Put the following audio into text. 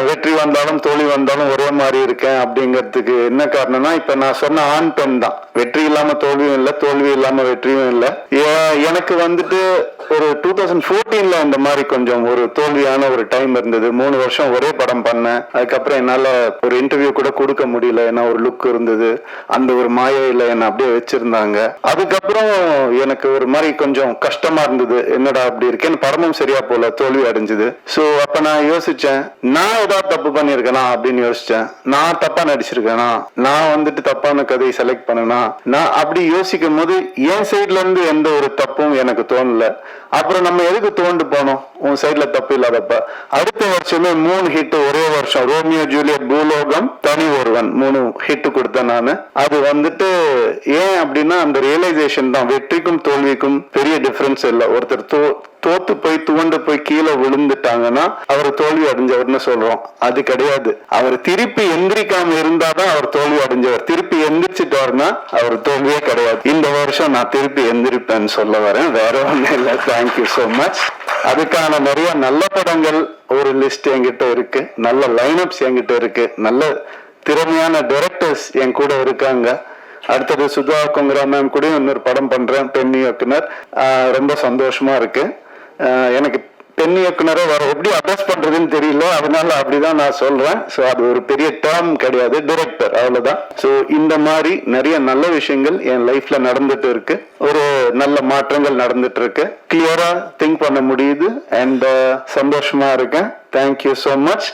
வெற்றி வந்தாலும் தோல்வி வந்தாலும் ஒரே மாதிரி இருக்கேன் அப்படிங்கிறதுக்கு என்ன காரணம்னா, இப்ப நான் சொன்ன ஆண் பெண் தான். வெற்றி இல்லாம தோல்வியும் இல்லை, தோல்வி இல்லாம வெற்றியும் இல்லை. எனக்கு வந்துட்டு ஒரு 2014 இந்த மாதிரி கொஞ்சம் ஒரு தோல்வியான ஒரு டைம் இருந்தது. 3 வருஷம் ஒரே படம் பண்ணேன். அதுக்கப்புறம் என்னால ஒரு இன்டர்வியூ கூட கொடுக்க முடியல. ஏன்னா ஒரு லுக் இருந்தது, அந்த ஒரு மாயையில என்ன அப்படியே வச்சிருந்தாங்க. அதுக்கப்புறம் எனக்கு ஒரு மாதிரி கொஞ்சம் கஷ்டமா இருந்தது, என்னடா அப்படி இருக்கேன், படமும் சரியா போல, தோல்வி அடைஞ்சது. சோ அப்ப நான் யோசிச்சேன், நான் ஏதாவது தப்பு பண்ணிருக்கேனா அப்படின்னு யோசிச்சேன். நான் தப்பா நடிச்சிருக்கேனா, நான் வந்துட்டு தப்பான கதையை செலக்ட் பண்ணனா, நான் அப்படி யோசிக்கும் போது என் சைட்ல இருந்து எந்த ஒரு தப்பும் எனக்கு தோணல. அப்புறம் நம்ம எதுக்கு தோண்டு போனோம், உன் சைட்ல தப்பு இல்லாதப்ப. அடுத்த வருஷமே 3 ஹிட் ஒரே வருஷம், ரோமியோ ஜூலியட், பூலோகம், தனி ஒருவன், 3 ஹிட் கொடுத்தேன் நானு. அது வந்துட்டு ஏன் அப்படின்னா அந்த ரியலைசேஷன் தான். வெற்றிக்கும் தோல்விக்கும் பெரிய டிஃபரன்ஸ் இல்லை. ஒருத்தர் தோத்து போய் துவண்டு போய் கீழே விழுந்துட்டாங்கன்னா அவர் தோல்வி அடைஞ்சவர்னு சொல்றோம். அது கிடையாது. அவர் திருப்பி எந்திரிக்காம இருந்தாதான் அவர் தோல்வி அடைஞ்சவர். திருப்பி எந்திரிச்சிட்டாருன்னா அவர் தோல்வியே கிடையாது. இந்த வருஷம் நான் திருப்பி எந்திரிப்பேன்னு சொல்ல வரேன், வேற ஒன்றும் இல்லை. Thank you so much. அதுக்கான நிறைய நல்ல படங்கள் ஒரு லிஸ்ட் என்கிட்ட இருக்கு, நல்ல லைனப்ஸ் என்கிட்ட இருக்கு, நல்ல திறமையான டைரக்டர்ஸ் என் கூட இருக்காங்க. அடுத்தது சுதா கொங்கரா மேம் கூட இன்னொரு படம் பண்றேன், பெண் இயக்குனர். ரொம்ப சந்தோஷமா இருக்கு. எனக்கு பெண் இயக்குனரை வர எப்படி அட்ரஸ் பண்றதுன்னு தெரியல, அதனால அப்படிதான் நான் சொல்றேன். ஸோ அது ஒரு பெரிய டேர்ம் கிடையாது, டைரக்டர், அவ்வளவுதான். ஸோ இந்த மாதிரி நிறைய நல்ல விஷயங்கள் என் லைஃப்ல நடந்துட்டு இருக்கு. ஒரு நல்ல மாற்றங்கள் நடந்துட்டு இருக்கு. கிளியரா திங்க் பண்ண முடியுது அண்ட் சந்தோஷமா இருக்கேன். Thank you so much.